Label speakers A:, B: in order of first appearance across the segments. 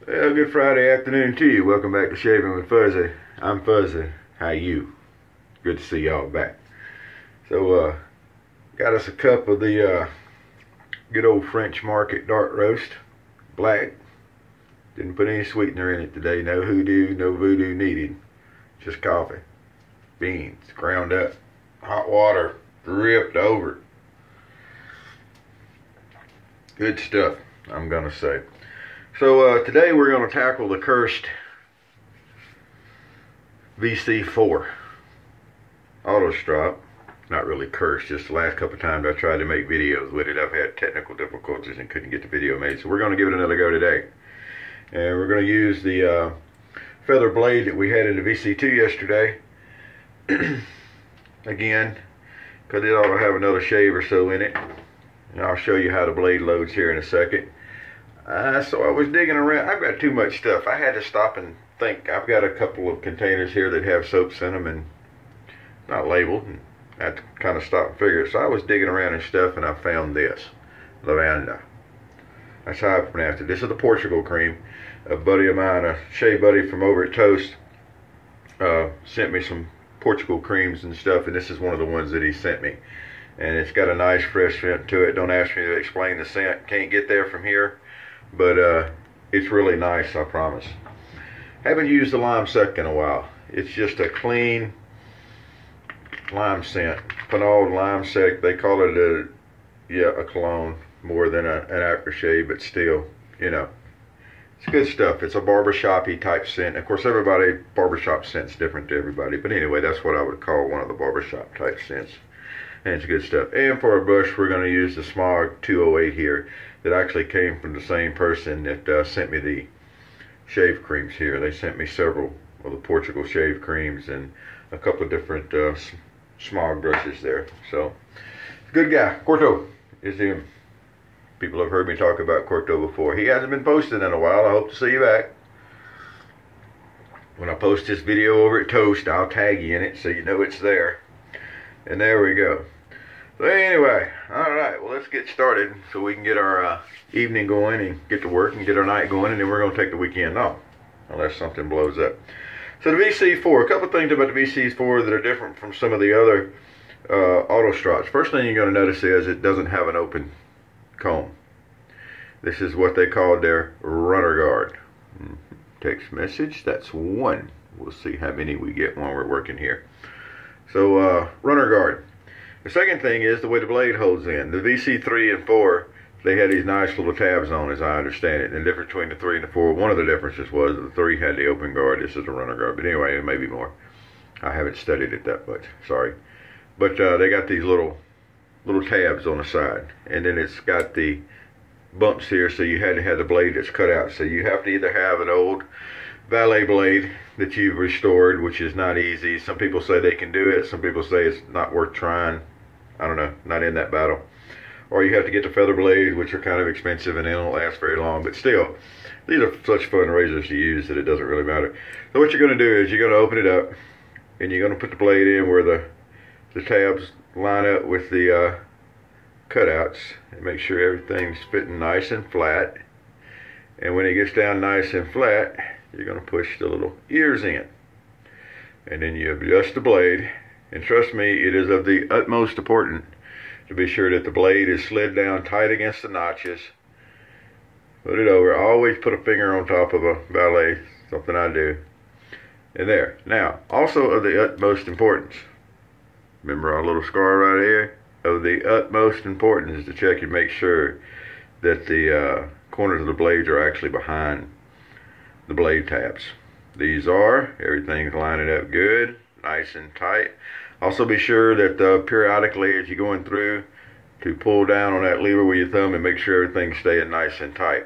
A: Well, good Friday afternoon to you. Welcome back to Shaving with Fuzzy. I'm Fuzzy. How you? Good to see y'all back. So, got us a cup of the good old French Market dark roast, black. Didn't put any sweetener in it today. No hoodoo, no voodoo needed. Just coffee, beans, ground up, hot water dripped over. Good stuff, I'm gonna say. So today we're going to tackle the cursed VC4 auto strop. Not really cursed, just the last couple of times I tried to make videos with it, I've had technical difficulties and couldn't get the video made. So we're going to give it another go today. And we're going to use the feather blade that we had in the VC2 yesterday. Again, because it ought to have another shave or so in it. And I'll show you how the blade loads here in a second. So I was digging around. I've got too much stuff. I had to stop and think. I've got a couple of containers here that have soaps in them and not labeled. And I had to kind of stop and figure. So I was digging around and stuff, and I found this Lavanda. That's how I pronounce it. This is the Portugal cream. A buddy of mine, a shave buddy from over at Toast, sent me some Portugal creams and stuff, and this is one of the ones that he sent me. And it's got a nice fresh scent to it. Don't ask me to explain the scent. Can't get there from here. But it's really nice, I promise. Haven't used the Lime Sec in a while. It's just a clean lime scent. Pinaud Lime Sec. They call it a cologne more than an aftershave, but still, you know, it's good stuff. It's a barbershop-y type scent. Of course, barbershop scent's different to everybody. But anyway, that's what I would call one of the barbershop type scents. And it's good stuff. And for a brush, we're going to use the Semogue 208 here. That actually came from the same person that sent me the shave creams here. They sent me several of the Portugal shave creams and a couple of different Semogue brushes there. So, good guy. Corto is him. People have heard me talk about Corto before. He hasn't been posted in a while. I hope to see you back. When I post this video over at Toast, I'll tag you in it so you know it's there. And there we go. So anyway, alright, well let's get started so we can get our evening going and get to work and get our night going, and then we're going to take the weekend off, unless something blows up. So the VC4, a couple of things about the VC4 that are different from some of the other auto strops. First thing you're going to notice is it doesn't have an open comb. This is what they call their runner guard. Text message, that's one. We'll see how many we get when we're working here. So runner guard. The second thing is the way the blade holds in. The VC3 and 4, they had these nice little tabs on, as I understand it. And the difference between the 3 and the 4, one of the differences was the 3 had the open guard. This is the runner guard. But anyway, it may be more. I haven't studied it that much. Sorry. But they got these little tabs on the side. And then it's got the bumps here, so you had to have the blade that's cut out. So you have to either have an old Valet blade that you've restored, which is not easy. Some people say they can do it. Some people say it's not worth trying. I don't know, not in that battle. Or you have to get the feather blades, which are kind of expensive and they don't last very long. But still, these are such fun razors to use that it doesn't really matter. So what you're going to do is you're going to open it up and you're going to put the blade in where the tabs line up with the cutouts and make sure everything's fitting nice and flat. And when it gets down nice and flat, you're going to push the little ears in. And then you adjust the blade. And trust me, it is of the utmost importance to be sure that the blade is slid down tight against the notches. Put it over. Always put a finger on top of a Valet, something I do. And there. Now, also of the utmost importance, remember our little scar right here? Of the utmost importance is to check and make sure that the corners of the blades are actually behind the blade tabs. These are. Everything's lining up good, nice and tight. Also be sure that periodically as you're going through to pull down on that lever with your thumb and make sure everything's staying nice and tight.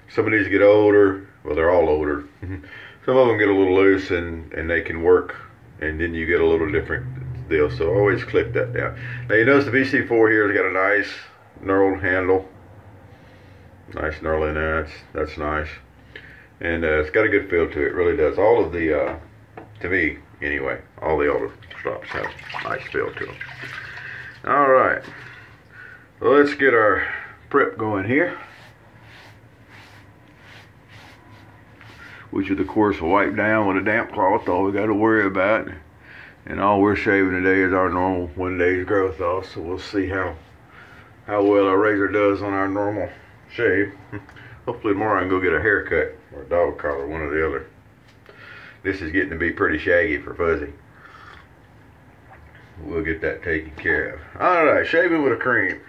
A: Some of these get older, well they're all older. Some of them get a little loose and they can work, and then you get a little different deal. So always clip that down. Now you notice the VC4 here has got a nice knurled handle. Nice knurl in there, that's nice. And it's got a good feel to it, it really does. All of the, to me anyway, all the older strops have a nice feel to them. Alright, well, let's get our prep going here. which is of course wiped down with a damp cloth, all we got to worry about. And all we're shaving today is our normal 1 day's growth off, so we'll see how well our razor does on our normal shave. Hopefully tomorrow I can go get a haircut or a dog collar, one or the other. This is getting to be pretty shaggy for Fuzzy. We'll get that taken care of. Alright, shaving with a cream.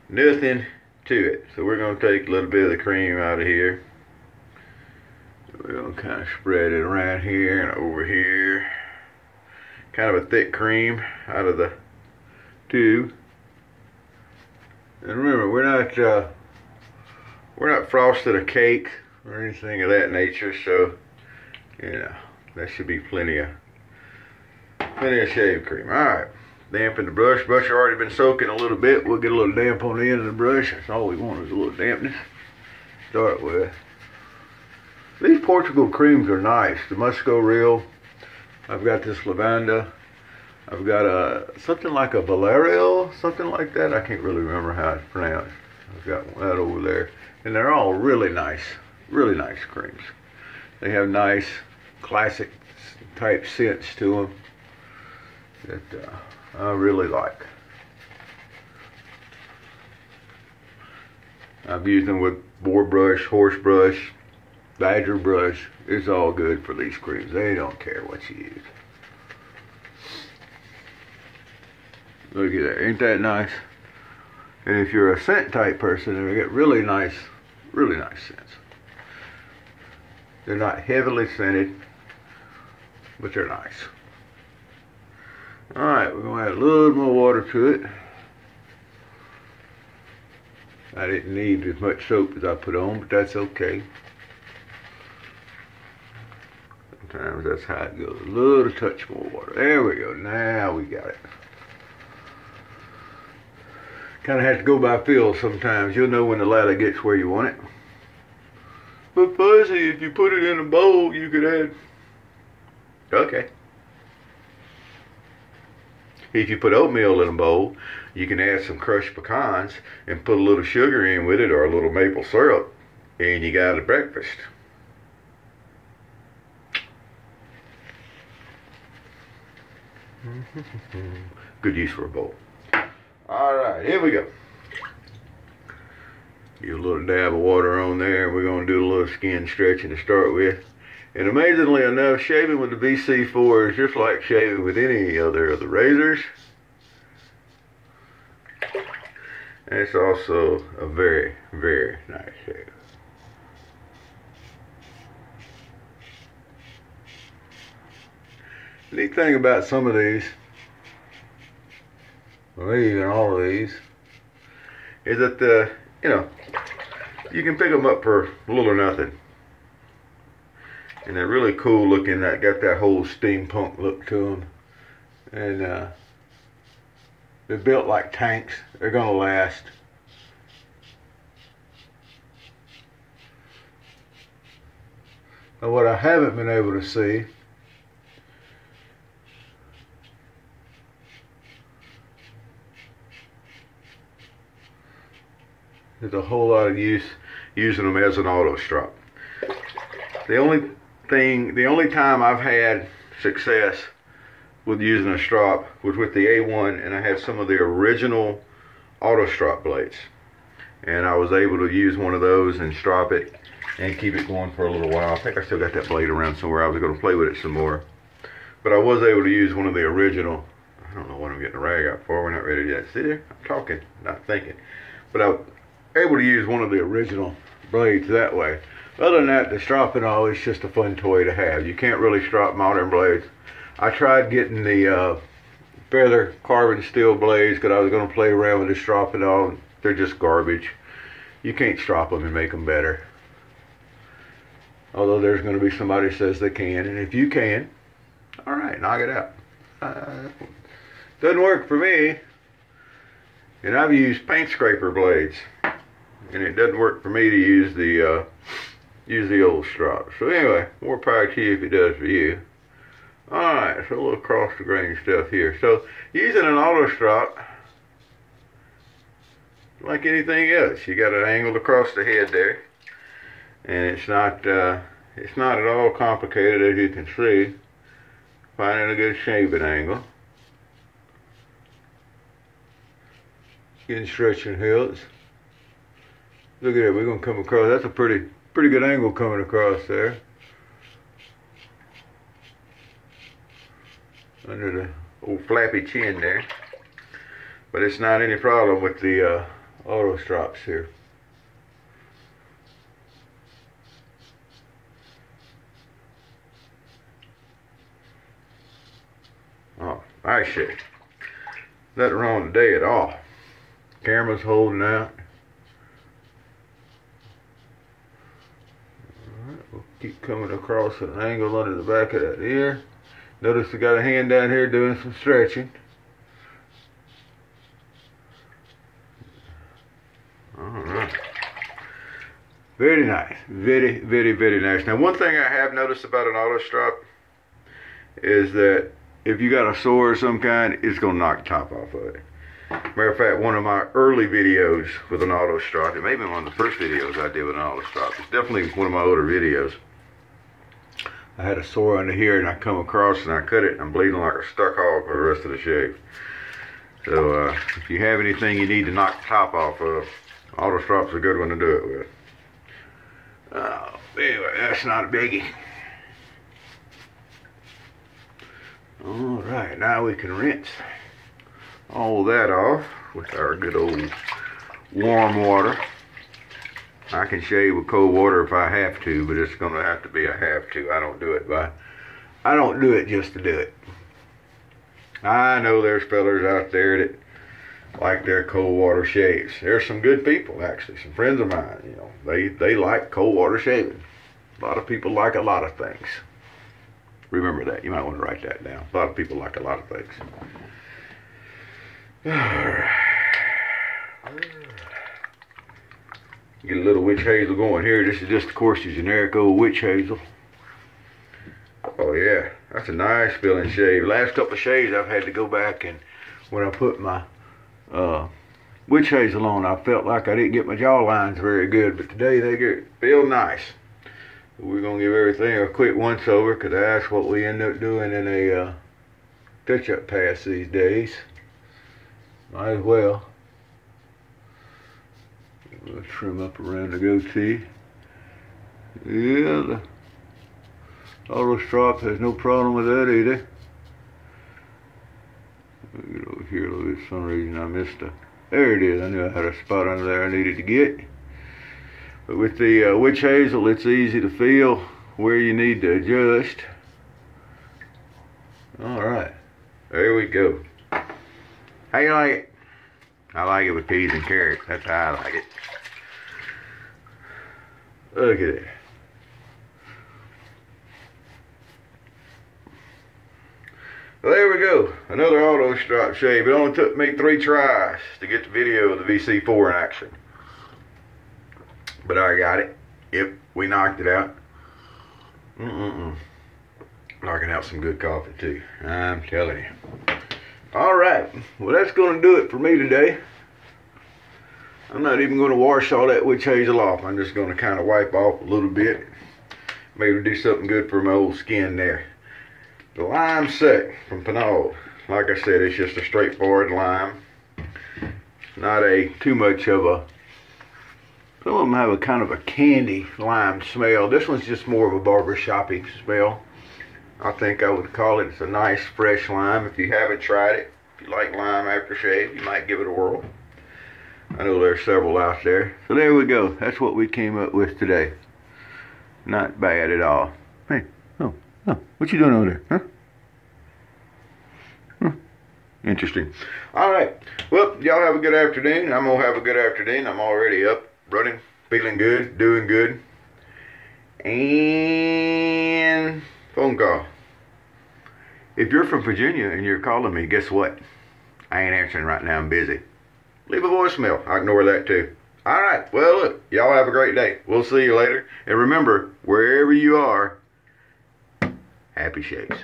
A: Nothing to it. So we're going to take a little bit of the cream out of here. We're going to kind of spread it around here and over here. Kind of a thick cream out of the tube. And remember, we're not frosted a cake or anything of that nature, so you know that should be plenty of shave cream. All right, dampen the brush. Brush has already been soaking a little bit. We'll get a little damp on the end of the brush. That's all we want is a little dampness. Start with. These Portugal creams are nice. The Musco Real. I've got this Lavanda. I've got something like a Valet, something like that. I can't really remember how it's pronounced. I've got that over there. And they're all really nice creams. They have nice classic type scents to them that I really like. I've used them with boar brush, horse brush, badger brush. It's all good for these creams. They don't care what you use. Look at that, ain't that nice? And if you're a scent type person, they get really nice scents. They're not heavily scented, but they're nice. Alright, we're going to add a little more water to it. I didn't need as much soap as I put on, but that's okay. Sometimes that's how it goes. A little touch more water. There we go. Now we got it. Kind of have to go by feel sometimes. You'll know when the ladder gets where you want it. But Fuzzy, if you put it in a bowl, you could add... Okay. If you put oatmeal in a bowl, you can add some crushed pecans and put a little sugar in with it or a little maple syrup, and you got a breakfast. Good use for a bowl. Alright, here we go. Get a little dab of water on there. We're going to do a little skin stretching to start with. And amazingly enough, shaving with the VC4 is just like shaving with any other of the razors. And it's also a very, very nice shave. Neat thing about some of these, well, even all of these, is that you can pick them up for little or nothing. And they're really cool looking. That got that whole steampunk look to them. And they're built like tanks. They're gonna last. Now what I haven't been able to see there's a whole lot of use using them as an auto strop. The only time I've had success with using a strop was with the A1, and I had some of the original auto strop blades, and I was able to use one of those and strop it and keep it going for a little while. I think I still got that blade around somewhere. I was going to play with it some more, but I was able to use one of the original. I don't know what I'm getting a rag out for. We're not ready yet. See there? I'm talking, not thinking. But I was able to use one of the original blades that way. Other than that, the stropping all is just a fun toy to have. You can't really strop modern blades. I tried getting the feather carbon steel blades because I was going to play around with the stropping all. They're just garbage. You can't strop them and make them better. Although there's going to be somebody who says they can, and if you can, all right, knock it out. Doesn't work for me. And I've used paint scraper blades, and it doesn't work for me to use the old strop. So anyway, more power to you if it does for you. Alright, so a little cross the grain stuff here. So using an auto strop, like anything else, you got it angled across the head there, and it's not It's not at all complicated, as you can see. Finding a good shaving angle. Getting stretching hilts. Look at that, we're gonna come across, that's a pretty good angle coming across there. Under the old flappy chin there. But it's not any problem with the auto strops here. Oh, nice shake. Nothing wrong today at all. Camera's holding out. Alright, we'll keep coming across an angle under the back of that ear. Notice we got a hand down here doing some stretching. Alright. Very nice. Very, very, very nice. Now, one thing I have noticed about an auto strop is that if you got a sore of some kind, it's going to knock the top off of it. Matter of fact, one of my early videos with an auto strop, it may be one of the first videos I did with an auto strop. It's definitely one of my older videos. I had a sore under here and I come across and I cut it and I'm bleeding like a stuck hog for the rest of the shave. So if you have anything you need to knock the top off of, auto strop's a good one to do it with. Anyway, that's not a biggie. Alright, now we can rinse all that off with our good old warm water. I can shave with cold water if I have to, but it's gonna have to be a have to. I don't do it just to do it. I know there's fellers out there that like their cold water shaves. There's some good people, actually, some friends of mine, you know, they like cold water shaving. A lot of people like a lot of things. Remember that. You might want to write that down. A lot of people like a lot of things. Get a little witch hazel going here. This is just, of course, the generic old witch hazel. Oh yeah, that's a nice feeling shave. Last couple of shaves I've had to go back, and when I put my witch hazel on, I felt like I didn't get my jaw lines very good, but today they feel nice. We're gonna give everything a quick once over, because that's what we end up doing in a touch-up pass these days. Might as well. We'll trim up around the goatee. Yeah, the auto strop has no problem with that either. Get over here a little bit. For some reason I missed a. There it is. I knew I had a spot under there I needed to get. But with the witch hazel, it's easy to feel where you need to adjust. All right, there we go. How you like it? I like it with peas and carrots. That's how I like it. Look at it. Well, there we go. Another auto strop shave. It only took me 3 tries to get the video of the VC4 in action. But I got it. Yep, we knocked it out. Knocking out some good coffee too, I'm telling you. Alright, well that's going to do it for me today. I'm not even going to wash all that witch hazel off. I'm just going to kind of wipe off a little bit. Maybe do something good for my old skin there. The Lime Sec from Pinaud. Like I said, it's just a straightforward lime. Not too much of a... Some of them have a kind of a candy lime smell. This one's just more of a barbershop-y smell. I think I would call it. It's a nice fresh lime. If you haven't tried it, if you like lime aftershave, you might give it a whirl. I know there's several out there. So there we go. That's what we came up with today. Not bad at all. Hey, oh, what you doing over there, huh? Interesting. All right. Well, y'all have a good afternoon. I'm going to have a good afternoon. I'm already up, running, feeling good, doing good. And phone call. If you're from Virginia and you're calling me, guess what? I ain't answering right now. I'm busy. Leave a voicemail. I ignore that too. All right. Well, look, y'all have a great day. We'll see you later. And remember, wherever you are, happy shaves.